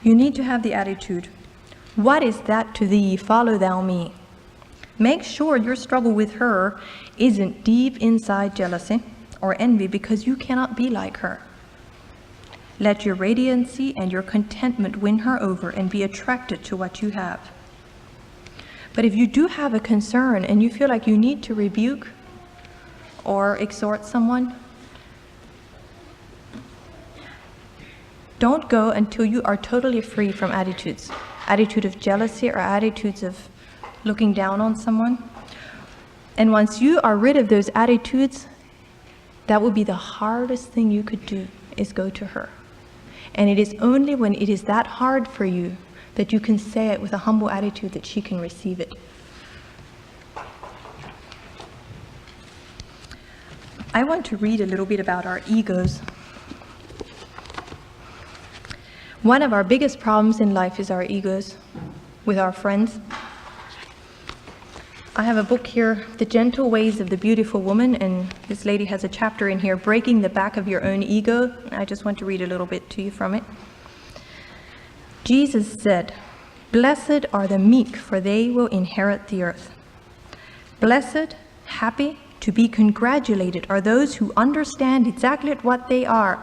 You need to have the attitude, "What is that to thee? Follow thou me." Make sure your struggle with her isn't deep inside jealousy or envy because you cannot be like her. Let your radiancy and your contentment win her over and be attracted to what you have. But if you do have a concern and you feel like you need to rebuke or exhort someone, don't go until you are totally free from attitude of jealousy or attitudes of looking down on someone. And once you are rid of those attitudes, that will be the hardest thing you could do, is go to her. And it is only when it is that hard for you that you can say it with a humble attitude that she can receive it. I want to read a little bit about our egos. One of our biggest problems in life is our egos with our friends. I have a book here, The Gentle Ways of the Beautiful Woman, and this lady has a chapter in here, Breaking the Back of Your Own Ego. I just want to read a little bit to you from it. Jesus said, "Blessed are the meek, for they will inherit the earth. Blessed, happy, to be congratulated are those who understand exactly what they are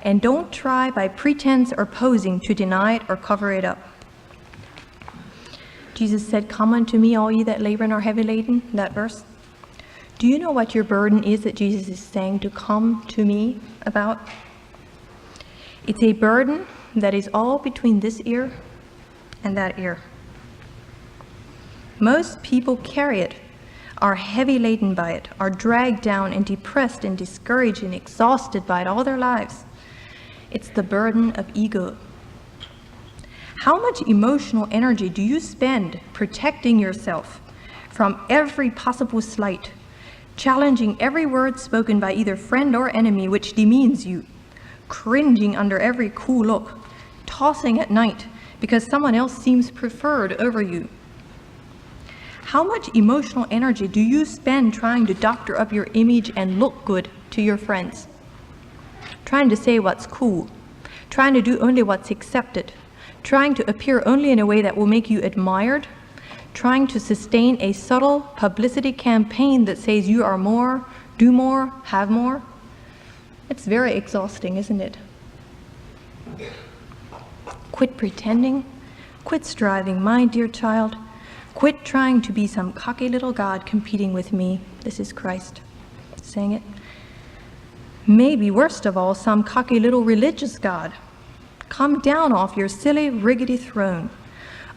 and don't try by pretense or posing to deny it or cover it up." Jesus said, "Come unto me, all ye that labor and are heavy laden," that verse. Do you know what your burden is that Jesus is saying to come to me about? It's a burden that is all between this ear and that ear. Most people carry it, are heavy laden by it, are dragged down and depressed and discouraged and exhausted by it all their lives. It's the burden of ego. How much emotional energy do you spend protecting yourself from every possible slight, challenging every word spoken by either friend or enemy which demeans you, cringing under every cool look, tossing at night because someone else seems preferred over you? How much emotional energy do you spend trying to doctor up your image and look good to your friends? Trying to say what's cool, trying to do only what's accepted, trying to appear only in a way that will make you admired, trying to sustain a subtle publicity campaign that says you are more, do more, have more. It's very exhausting, isn't it? Quit pretending, quit striving, my dear child. Quit trying to be some cocky little God competing with me. This is Christ saying it. Maybe worst of all, some cocky little religious God. Come down off your silly, rickety throne.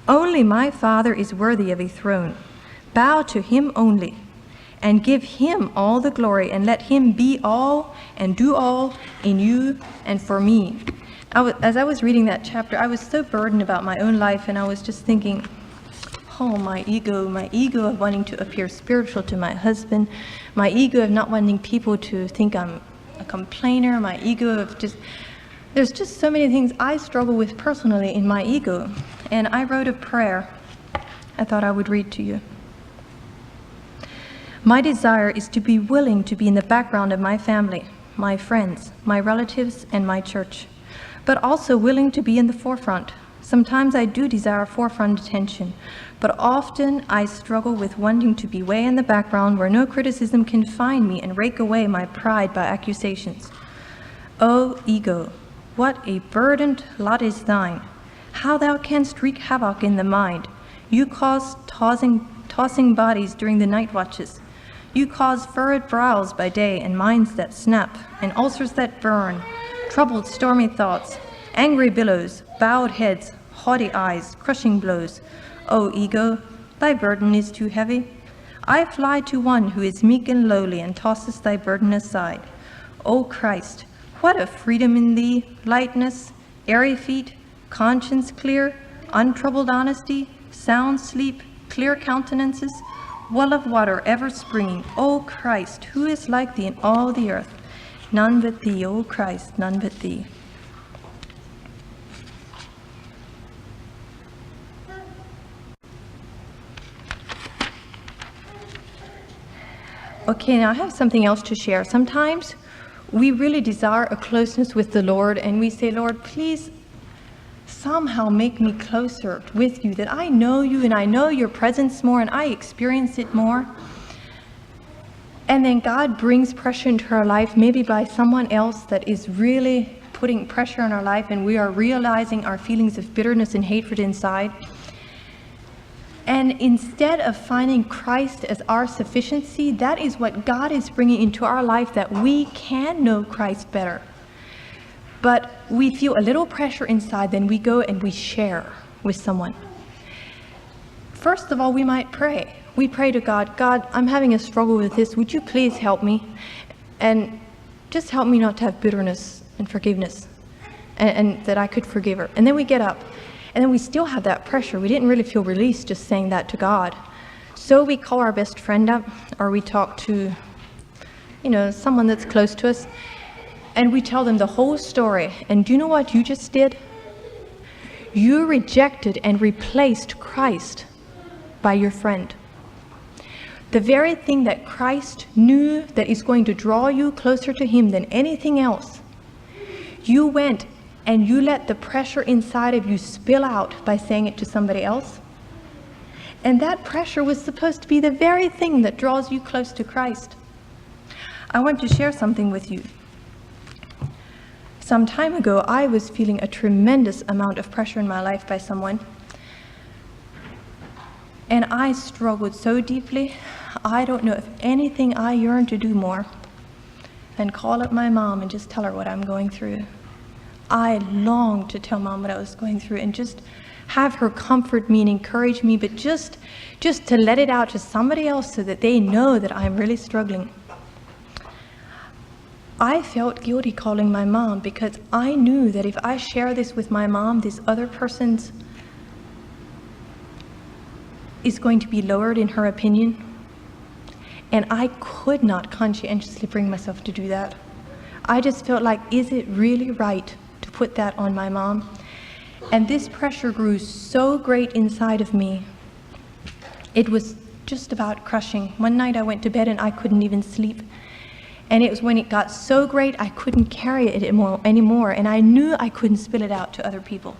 Only my Father is worthy of a throne. Bow to him only, and give him all the glory, and let him be all and do all in you and for me. As I was reading that chapter, I was so burdened about my own life, and I was just thinking, oh, my ego of wanting to appear spiritual to my husband, my ego of not wanting people to think I'm a complainer, my ego of there's just so many things I struggle with personally in my ego. And I wrote a prayer I thought I would read to you. My desire is to be willing to be in the background of my family, my friends, my relatives, and my church, but also willing to be in the forefront. Sometimes I do desire forefront attention, but often I struggle with wanting to be way in the background where no criticism can find me and rake away my pride by accusations. O ego, what a burdened lot is thine! How thou canst wreak havoc in the mind! You cause tossing bodies during the night watches. You cause furrowed brows by day and minds that snap, and ulcers that burn, troubled stormy thoughts, angry billows, bowed heads, haughty eyes, crushing blows. O ego, thy burden is too heavy. I fly to one who is meek and lowly and tosses thy burden aside. O Christ, what a freedom in thee, lightness, airy feet, conscience clear, untroubled honesty, sound sleep, clear countenances, well of water ever springing. O Christ, who is like thee in all the earth? None but thee, O Christ, none but thee. Okay, now I have something else to share. Sometimes we really desire a closeness with the Lord, and we say, Lord, please somehow make me closer with you, that I know you and I know your presence more and I experience it more. And then God brings pressure into our life, maybe by someone else that is really putting pressure on our life, and we are realizing our feelings of bitterness and hatred inside. And instead of finding Christ as our sufficiency, that is what God is bringing into our life, that we can know Christ better. But we feel a little pressure inside, then we go and we share with someone. First of all, we might pray. We pray to God, God, I'm having a struggle with this. Would you please help me? And just help me not to have bitterness and forgiveness, and that I could forgive her. And then we get up. And then we still have that pressure. We didn't really feel released just saying that to God. So we call our best friend up, or we talk to, someone that's close to us, and we tell them the whole story. And do you know what you just did? You rejected and replaced Christ by your friend. The very thing that Christ knew that is going to draw you closer to him than anything else, you went and you let the pressure inside of you spill out by saying it to somebody else. And that pressure was supposed to be the very thing that draws you close to Christ. I want to share something with you. Some time ago, I was feeling a tremendous amount of pressure in my life by someone. And I struggled so deeply. I don't know if anything I yearn to do more than call up my mom and just tell her what I'm going through. I longed to tell Mom what I was going through and just have her comfort me and encourage me, but just to let it out to somebody else so that they know that I'm really struggling. I felt guilty calling my mom because I knew that if I share this with my mom, this other person's is going to be lowered in her opinion. And I could not conscientiously bring myself to do that. I just felt like, is it really right to put that on my mom? And this pressure grew so great inside of me. It was just about crushing. One night I went to bed and I couldn't even sleep. And it was when it got so great I couldn't carry it anymore, and I knew I couldn't spill it out to other people.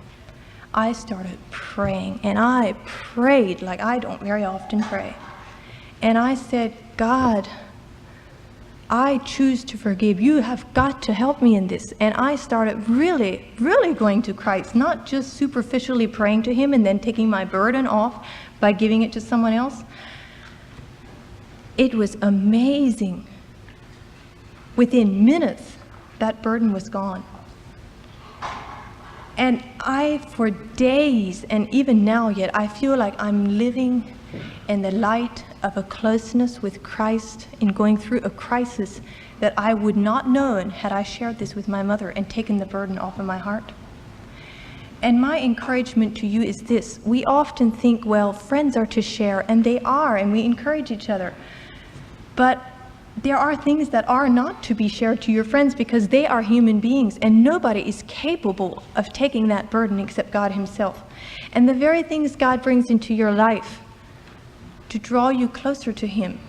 I started praying, and I prayed like I don't very often pray. And I said, God, I choose to forgive. You have got to help me in this. And I started really, really going to Christ, not just superficially praying to him and then taking my burden off by giving it to someone else. It was amazing. Within minutes, that burden was gone. And for days, and even now yet, I feel like I'm living in the light of a closeness with Christ in going through a crisis that I would not known had I shared this with my mother and taken the burden off of my heart. And my encouragement to you is this. We often think, well, friends are to share, and they are, and we encourage each other. But there are things that are not to be shared to your friends because they are human beings, and nobody is capable of taking that burden except God himself. And the very things God brings into your life to draw you closer to him,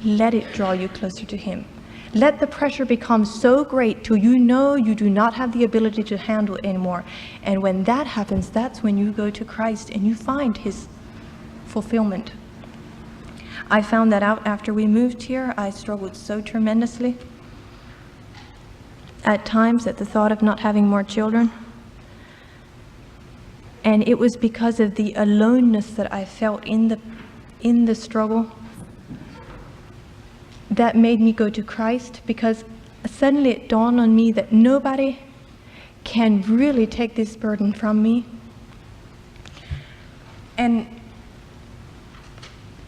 let it draw you closer to him. Let the pressure become so great till you know you do not have the ability to handle it anymore. And when that happens, that's when you go to Christ and you find his fulfillment. I found that out after we moved here. I struggled so tremendously at times at the thought of not having more children. And it was because of the aloneness that I felt in the struggle that made me go to Christ, because suddenly it dawned on me that nobody can really take this burden from me. And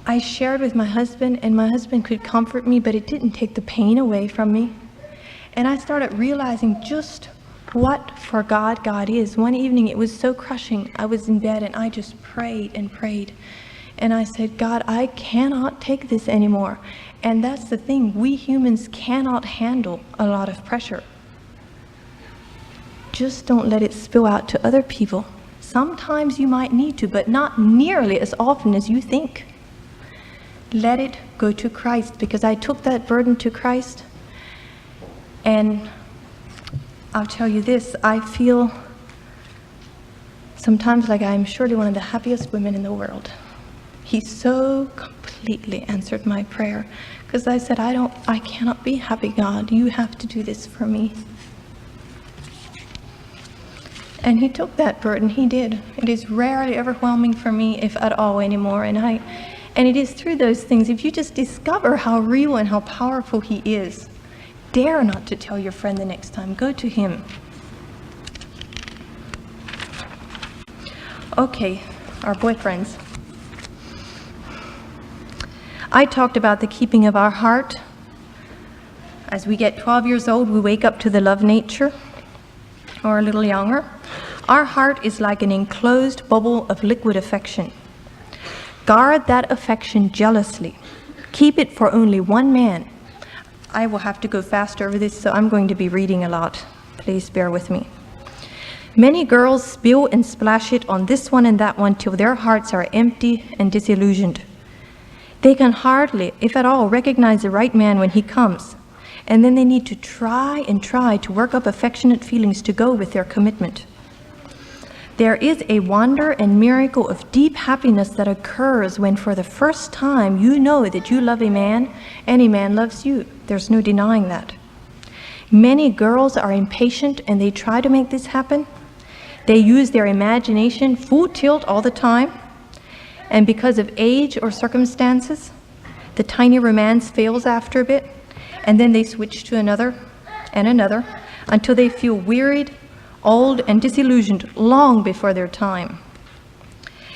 I shared with my husband, and my husband could comfort me, but it didn't take the pain away from me. And I started realizing just what for God is. One evening it was so crushing. I was in bed and I just prayed and prayed. And I said, God, I cannot take this anymore. And that's the thing. We humans cannot handle a lot of pressure. Just don't let it spill out to other people. Sometimes you might need to, but not nearly as often as you think. Let it go to Christ, because I took that burden to Christ, and I'll tell you this, I feel Sometimes like I'm surely one of the happiest women in the world. He so completely answered my prayer, because I said, I cannot be happy, God. You have to do this for me. And he took that burden. He did. It is rarely overwhelming for me, if at all, anymore. And it is through those things, if you just discover how real and how powerful he is, dare not to tell your friend the next time. Go to him. Okay, our boyfriends. I talked about the keeping of our heart. As we get 12 years old, we wake up to the love nature, or a little younger. Our heart is like an enclosed bubble of liquid affection. Guard that affection jealously. Keep it for only one man. I will have to go faster over this, so I'm going to be reading a lot. Please bear with me. Many girls spill and splash it on this one and that one till their hearts are empty and disillusioned. They can hardly, if at all, recognize the right man when he comes, and then they need to try to work up affectionate feelings to go with their commitment. There is a wonder and miracle of deep happiness that occurs when for the first time you know that you love a man and a man loves you. There's no denying that. Many girls are impatient and they try to make this happen. They use their imagination full tilt all the time. And because of age or circumstances, the tiny romance fails after a bit, and then they switch to another and another until they feel wearied, old, and disillusioned long before their time.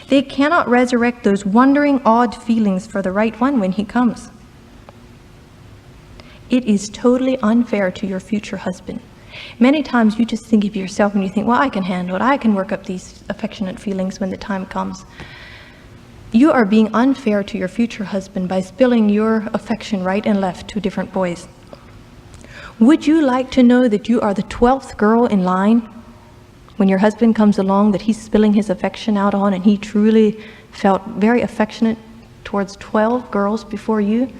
They cannot resurrect those wondering, odd feelings for the right one when he comes. It is totally unfair to your future husband. Many times you just think of yourself and you think, well, I can handle it. I can work up these affectionate feelings when the time comes. You are being unfair to your future husband by spilling your affection right and left to different boys. Would you like to know that you are the 12th girl in line when your husband comes along, that he's spilling his affection out on, and he truly felt very affectionate towards 12 girls before you?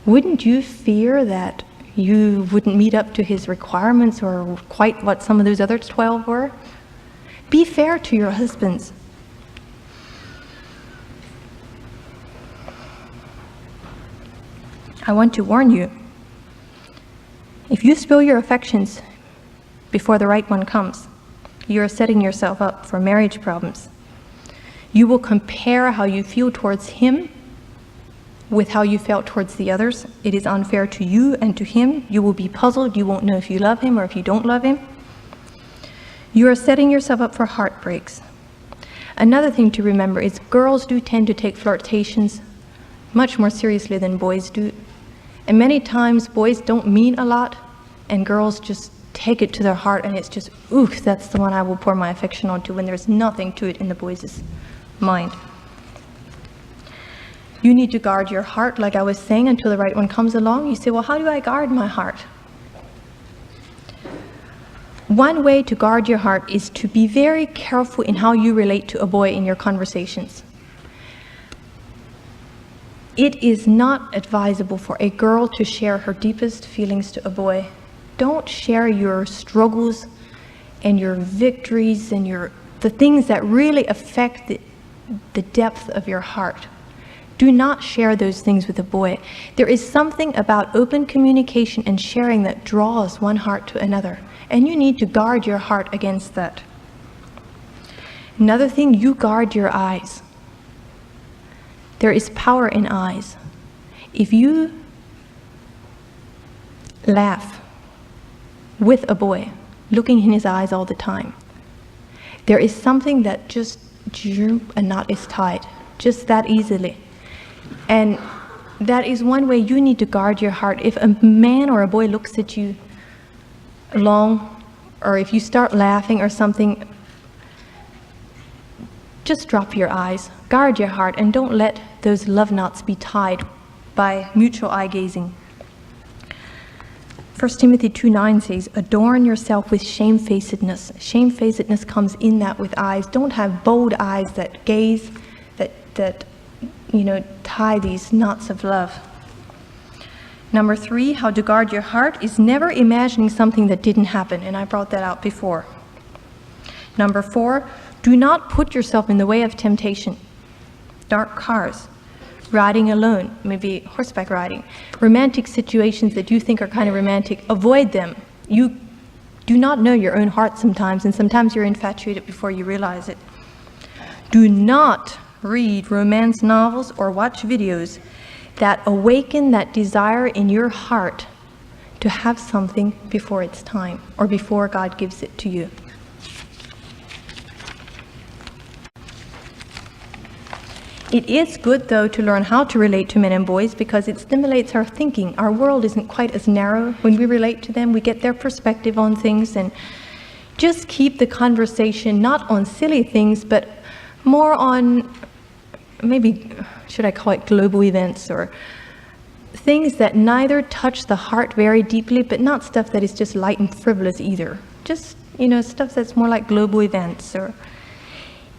Wouldn't you fear that you wouldn't meet up to his requirements or quite what some of those other 12 were? Be fair to your husbands. I want to warn you, if you spill your affections before the right one comes, you are setting yourself up for marriage problems. You will compare how you feel towards him with how you felt towards the others. It is unfair to you and to him. You will be puzzled. You won't know if you love him or if you don't love him. You are setting yourself up for heartbreaks. Another thing to remember is girls do tend to take flirtations much more seriously than boys do. And many times boys don't mean a lot, and girls just take it to their heart, and it's just, ooh, that's the one I will pour my affection onto, when there's nothing to it in the boys' mind. You need to guard your heart, like I was saying, until the right one comes along. You say, well, how do I guard my heart? One way to guard your heart is to be very careful in how you relate to a boy in your conversations. It is not advisable for a girl to share her deepest feelings to a boy. Don't share your struggles and your victories and the things that really affect the depth of your heart. Do not share those things with a boy. There is something about open communication and sharing that draws one heart to another, and you need to guard your heart against that. Another thing, you guard your eyes. There is power in eyes. If you laugh with a boy, looking in his eyes all the time, there is something that just, a knot is tied, just that easily. And that is one way you need to guard your heart. If a man or a boy looks at you long, or if you start laughing or something, just drop your eyes, guard your heart, and don't let those love knots be tied by mutual eye gazing. 1 Timothy 2:9 says, adorn yourself with shamefacedness. Shamefacedness comes in that with eyes. Don't have bold eyes that gaze, that tie these knots of love. Number 3, how to guard your heart is never imagining something that didn't happen, and I brought that out before. Number 4, Do not put yourself in the way of temptation. Dark cars, riding alone, maybe horseback riding, romantic situations that you think are kind of romantic, avoid them. You do not know your own heart sometimes, and sometimes you're infatuated before you realize it. Do not read romance novels or watch videos that awaken that desire in your heart to have something before it's time or before God gives it to you. It is good, though, to learn how to relate to men and boys because it stimulates our thinking. Our world isn't quite as narrow. When we relate to them, we get their perspective on things, and just keep the conversation not on silly things, but more on, maybe, should I call it global events, or things that neither touch the heart very deeply, but not stuff that is just light and frivolous either. Just, stuff that's more like global events. Or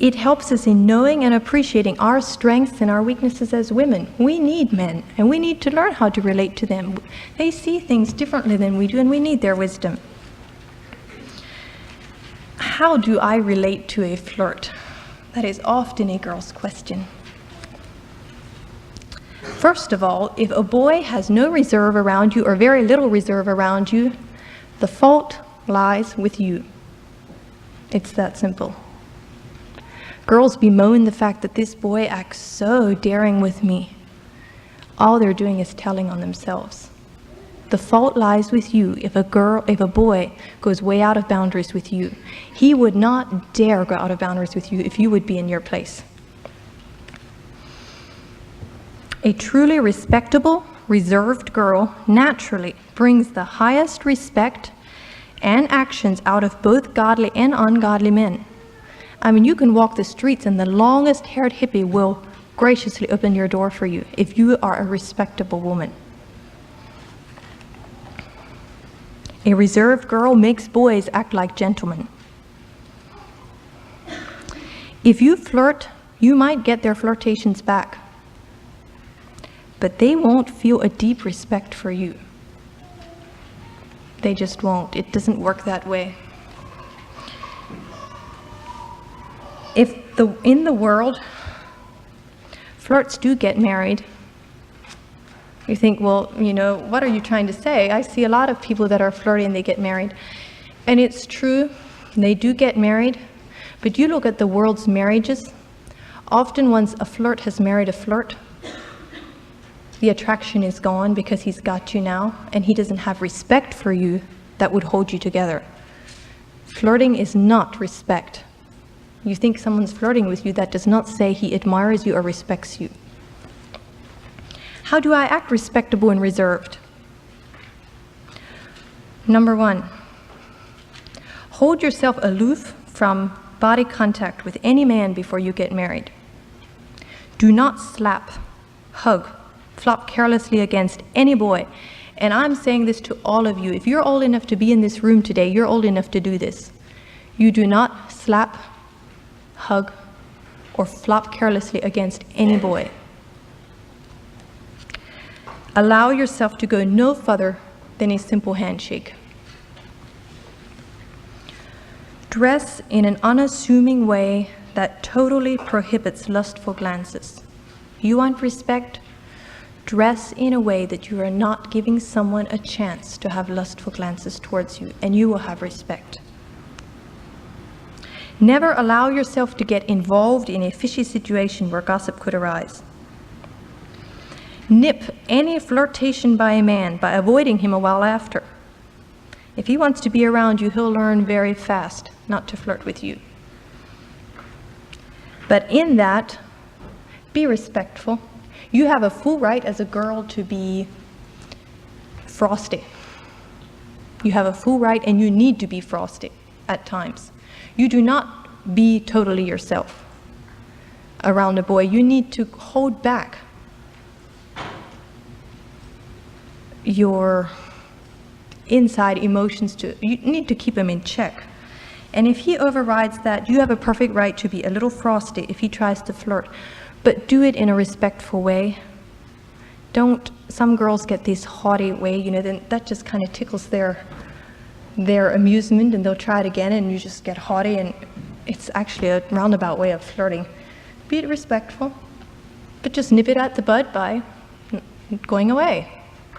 it helps us in knowing and appreciating our strengths and our weaknesses as women. We need men, and we need to learn how to relate to them. They see things differently than we do, and we need their wisdom. How do I relate to a flirt? That is often a girl's question. First of all, if a boy has no reserve around you or very little reserve around you, the fault lies with you. It's that simple. Girls bemoan the fact that this boy acts so daring with me. All they're doing is telling on themselves. The fault lies with you if a boy goes way out of boundaries with you. He would not dare go out of boundaries with you if you would be in your place. A truly respectable, reserved girl naturally brings the highest respect and actions out of both godly and ungodly men. I mean, you can walk the streets and the longest haired hippie will graciously open your door for you if you are a respectable woman. A reserved girl makes boys act like gentlemen. If you flirt, you might get their flirtations back, but they won't feel a deep respect for you. They just won't. It doesn't work that way. In the world, flirts do get married. You think, well, what are you trying to say? I see a lot of people that are flirty and they get married. And it's true, they do get married. But you look at the world's marriages, often once a flirt has married a flirt, the attraction is gone because he's got you now, and he doesn't have respect for you that would hold you together. Flirting is not respect. You think someone's flirting with you, that does not say he admires you or respects you. How do I act respectable and reserved? Number 1, hold yourself aloof from body contact with any man before you get married. Do not slap, hug, flop carelessly against any boy. And I'm saying this to all of you. If you're old enough to be in this room today, you're old enough to do this. You do not slap, hug, or flop carelessly against any boy. Allow yourself to go no further than a simple handshake. Dress in an unassuming way that totally prohibits lustful glances. You want respect? Dress in a way that you are not giving someone a chance to have lustful glances towards you, and you will have respect. Never allow yourself to get involved in a fishy situation where gossip could arise. Nip any flirtation by a man by avoiding him a while after. If he wants to be around you, he'll learn very fast not to flirt with you. But in that, be respectful. You have a full right as a girl to be frosty. You have a full right, and you need to be frosty at times. You do not be totally yourself around a boy. You need to hold back your inside emotions. You need to keep them in check. And if he overrides that, you have a perfect right to be a little frosty if he tries to flirt, but do it in a respectful way. Some girls get this haughty way, then that just kind of tickles their amusement, and they'll try it again, and you just get haughty, and It's actually a roundabout way of flirting. Be respectful, but just nip it at the bud by going away,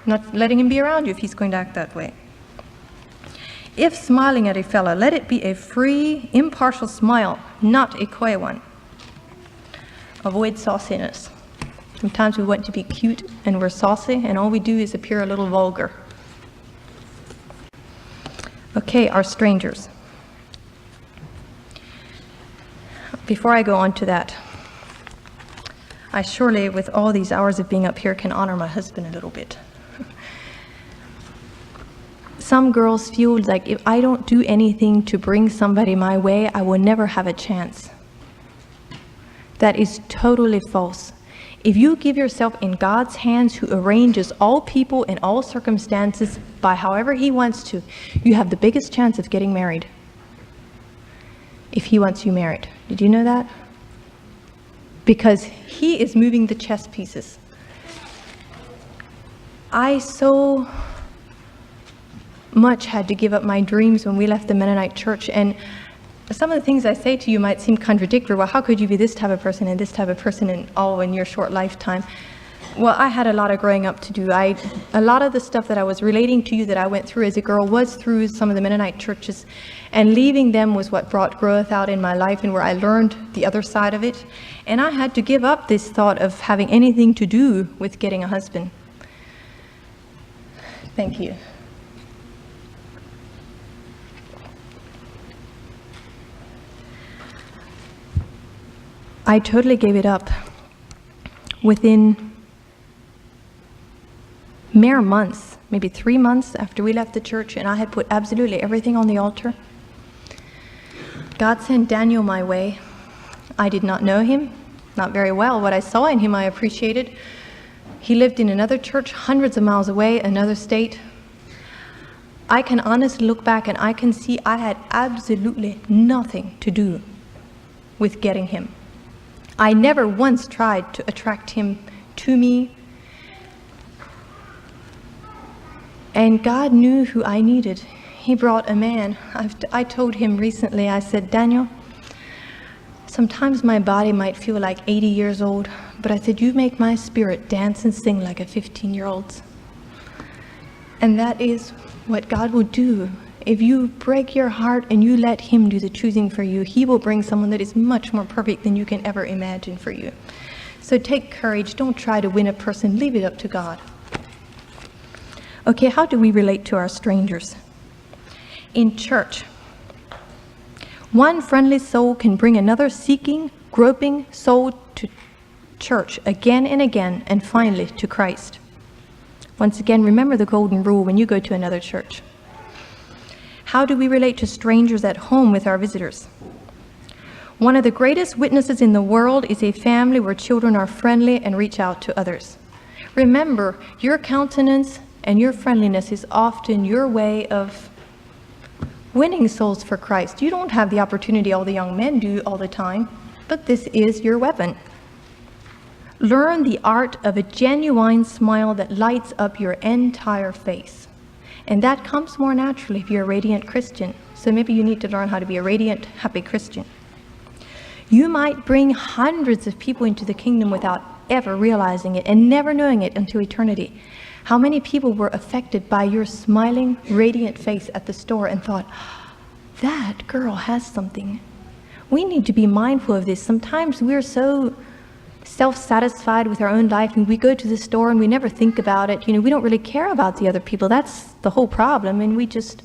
not letting him be around you if he's going to act that way. If smiling at a fella, let it be a free, impartial smile, not a coy one. Avoid sauciness. Sometimes we want to be cute and we're saucy, and all we do is appear a little vulgar. Okay, our strangers. Before I go on to that, I surely, with all these hours of being up here, can honor my husband a little bit. Some girls feel like if I don't do anything to bring somebody my way, I will never have a chance. That is totally false. If you give yourself in God's hands, who arranges all people in all circumstances by however He wants to, you have the biggest chance of getting married. If He wants you married. Did you know that? Because He is moving the chess pieces. I so much had to give up my dreams when we left the Mennonite church, and some of the things I say to you might seem contradictory. Well, how could you be this type of person and this type of person in your short lifetime? Well, I had a lot of growing up to do. A lot of the stuff that I was relating to you that I went through as a girl was through some of the Mennonite churches, and leaving them was what brought growth out in my life and where I learned the other side of it. And I had to give up this thought of having anything to do with getting a husband. Thank you. I totally gave it up within mere months, maybe 3 months after we left the church, and I had put absolutely everything on the altar. God sent Daniel my way. I did not know him, not very well. What I saw in him I appreciated. He lived in another church, hundreds of miles away, another state. I can honestly look back and I can see I had absolutely nothing to do with getting him. I never once tried to attract him to me. And God knew who I needed. He brought a man. I told him recently, I said, Daniel, sometimes my body might feel like 80 years old, but I said, you make my spirit dance and sing like a 15-year-old's. And that is what God will do. If you break your heart and you let Him do the choosing for you, He will bring someone that is much more perfect than you can ever imagine for you. So take courage. Don't try to win a person. Leave it up to God. Okay, how do we relate to our strangers? In church, one friendly soul can bring another seeking, groping soul to church again and again, and finally to Christ. Once again, remember the golden rule when you go to another church. How do we relate to strangers at home with our visitors? One of the greatest witnesses in the world is a family where children are friendly and reach out to others. Remember, your countenance and your friendliness is often your way of winning souls for Christ. You don't have the opportunity all the young men do all the time, but this is your weapon. Learn the art of a genuine smile that lights up your entire face. And that comes more naturally if you're a radiant Christian. So maybe you need to learn how to be a radiant, happy Christian. You might bring hundreds of people into the kingdom without ever realizing it and never knowing it until eternity. How many people were affected by your smiling, radiant face at the store and thought, that girl has something. We need to be mindful of this. Sometimes we're so self-satisfied with our own life, and we go to the store and we never think about it. We don't really care about the other people. That's the whole problem, and we just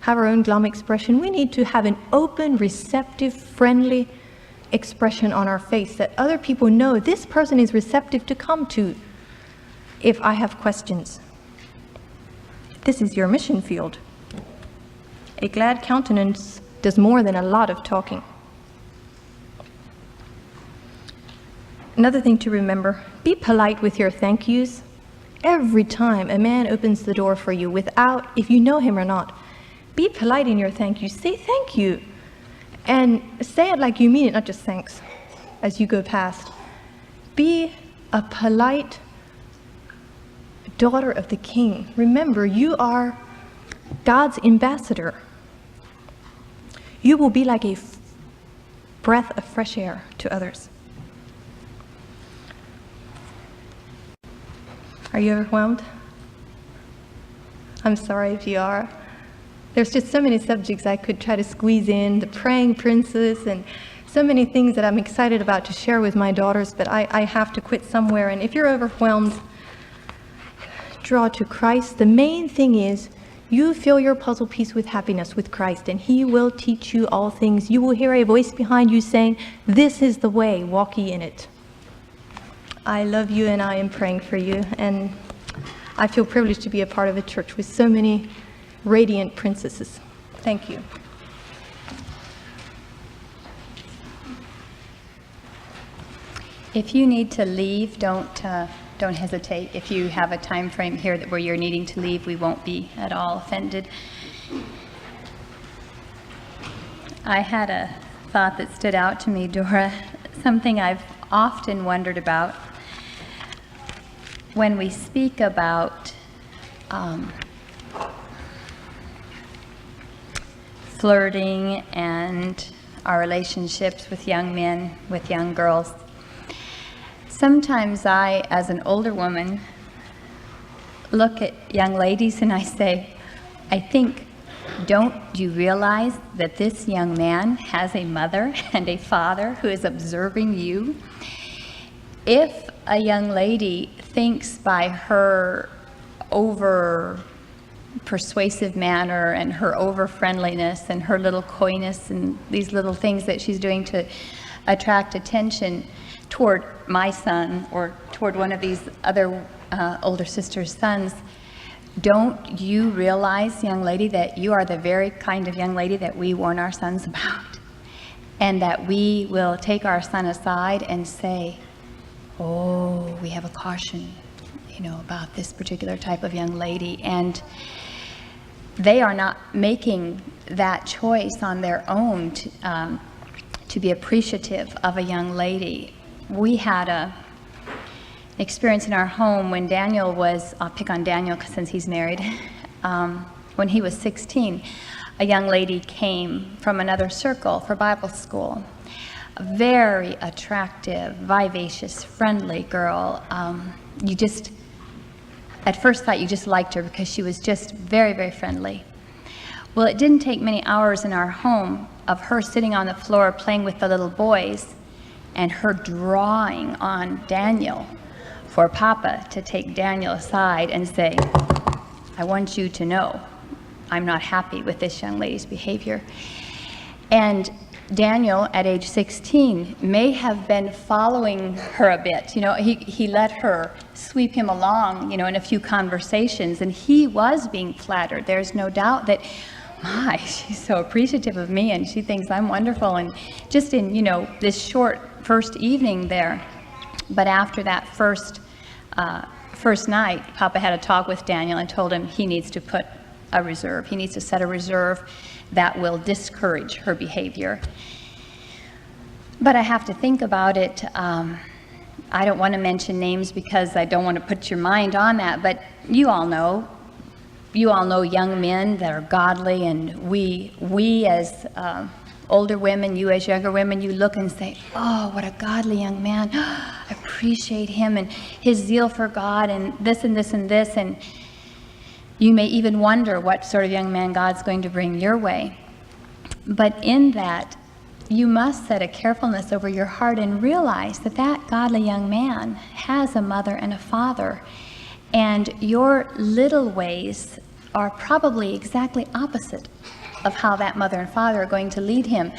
have our own glum expression. We need to have an open, receptive, friendly expression on our face that other people know this person is receptive to come to if I have questions. This is your mission field. A glad countenance does more than a lot of talking. Another thing to remember, be polite with your thank yous. Every time a man opens the door for you if you know him or not, be polite in your thank you. Say thank you. And say it like you mean it, not just thanks, as you go past. Be a polite daughter of the King. Remember, you are God's ambassador. You will be like a breath of fresh air to others. Are you overwhelmed? I'm sorry if you are. There's just so many subjects I could try to squeeze in, the praying princess, and so many things that I'm excited about to share with my daughters, but I have to quit somewhere. And if you're overwhelmed, draw to Christ. The main thing is you fill your puzzle piece with happiness with Christ, and He will teach you all things. You will hear a voice behind you saying, "This is the way, walk ye in it." I love you, and I am praying for you, and I feel privileged to be a part of a church with so many radiant princesses. Thank you. If you need to leave, don't hesitate. If you have a time frame here where you're needing to leave, we won't be at all offended. I had a thought that stood out to me, Dora, something I've often wondered about. When we speak about flirting and our relationships with young men, with young girls, sometimes I, as an older woman, look at young ladies and I say, I think, don't you realize that this young man has a mother and a father who is observing you? If a young lady thinks by her over persuasive manner and her over friendliness and her little coyness and these little things that she's doing to attract attention toward my son or toward one of these other older sister's sons, don't you realize, young lady, that you are the very kind of young lady that we warn our sons about? And that we will take our son aside and say, oh, we have a caution, about this particular type of young lady. And they are not making that choice on their own to be appreciative of a young lady. We had an experience in our home when Daniel was, I'll pick on Daniel since he's married, when he was 16, a young lady came from another circle for Bible school. A very attractive, vivacious, friendly girl. You just, at first thought you just liked her because she was just very, very friendly. Well, it didn't take many hours in our home of her sitting on the floor playing with the little boys and her drawing on Daniel for Papa to take Daniel aside and say, I want you to know I'm not happy with this young lady's behavior. And Daniel, at age 16, may have been following her a bit. He let her sweep him along, in a few conversations, and he was being flattered. There's no doubt that, my, she's so appreciative of me, and she thinks I'm wonderful, and just in, this short first evening there. But after that first night, Papa had a talk with Daniel and told him he needs to put a reserve. He needs to set a reserve that will discourage her behavior. But I have to think about it. I don't want to mention names because I don't want to put your mind on that, but you all know young men that are godly, and we as older women, you as younger women, you look and say, oh, what a godly young man. I appreciate him and his zeal for God and this and this and this. And you may even wonder what sort of young man God's going to bring your way. But in that, you must set a carefulness over your heart and realize that that godly young man has a mother and a father. And your little ways are probably exactly opposite of how that mother and father are going to lead him.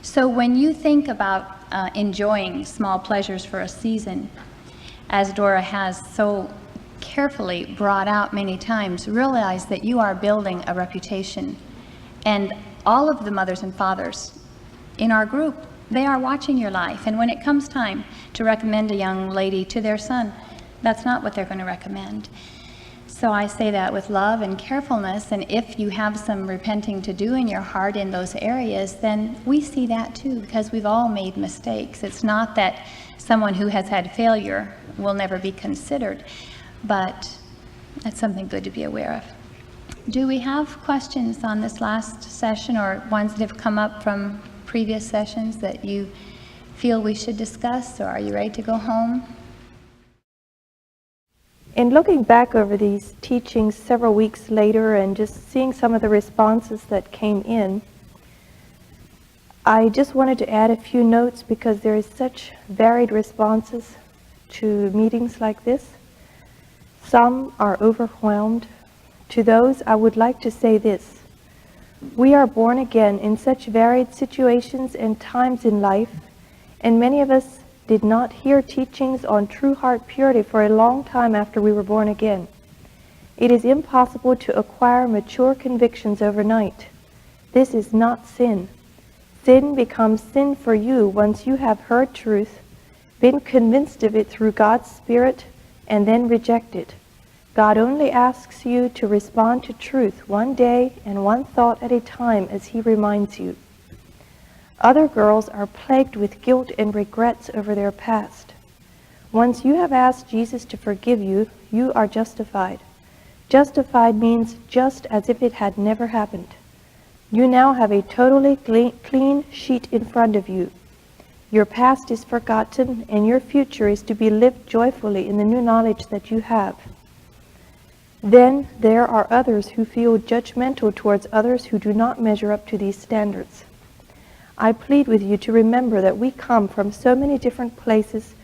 So when you think about enjoying small pleasures for a season, as Dora has so carefully brought out many times, realize that you are building a reputation. And all of the mothers and fathers in our group, they are watching your life. And when it comes time to recommend a young lady to their son, that's not what they're going to recommend. So I say that with love and carefulness, and if you have some repenting to do in your heart in those areas, then we see that too, because we've all made mistakes. It's not that someone who has had failure will never be considered, but that's something good to be aware of. Do we have questions on this last session, or ones that have come up from previous sessions that you feel we should discuss, or are you ready to go home? In looking back over these teachings several weeks later and just seeing some of the responses that came in, I just wanted to add a few notes because there is such varied responses to meetings like this. Some are overwhelmed. To those, I would like to say this. We are born again in such varied situations and times in life, and many of us did not hear teachings on true heart purity for a long time after we were born again. It is impossible to acquire mature convictions overnight. This is not sin. Sin becomes sin for you once you have heard truth, been convinced of it through God's Spirit, and then reject it. God only asks you to respond to truth one day and one thought at a time as He reminds you. Other girls are plagued with guilt and regrets over their past. Once you have asked Jesus to forgive you, you are justified. Justified means just as if it had never happened. You now have a totally clean sheet in front of you. Your past is forgotten, and your future is to be lived joyfully in the new knowledge that you have. Then there are others who feel judgmental towards others who do not measure up to these standards. I plead with you to remember that we come from so many different places,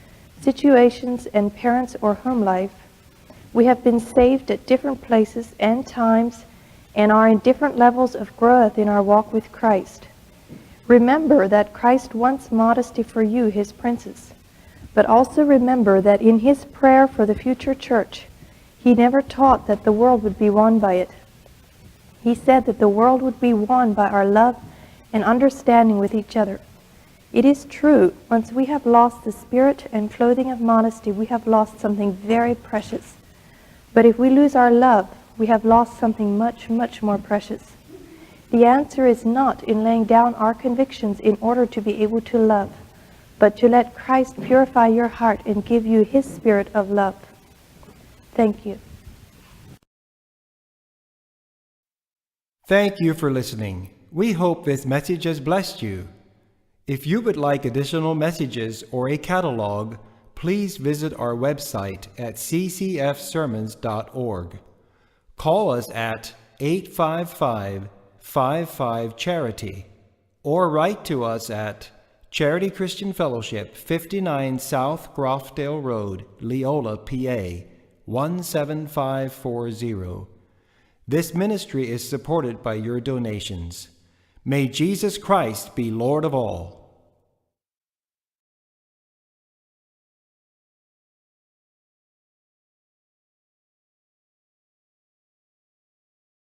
situations, and parents or home life. We have been saved at different places and times, and are in different levels of growth in our walk with Christ. Remember that Christ wants modesty for you, His princess, but also remember that in His prayer for the future church, He never taught that the world would be won by it. He said that the world would be won by our love and understanding with each other. It is true, once we have lost the spirit and clothing of modesty, we have lost something very precious. But if we lose our love, we have lost something much, much more precious. The answer is not in laying down our convictions in order to be able to love, but to let Christ purify your heart and give you His spirit of love. Thank you. Thank you for listening. We hope this message has blessed you. If you would like additional messages or a catalog, please visit our website at ccfsermons.org. Call us at 855-55-CHARITY or write to us at Charity Christian Fellowship, 59 South Groffdale Road, Leola, PA, 17540. This ministry is supported by your donations. May Jesus Christ be Lord of all.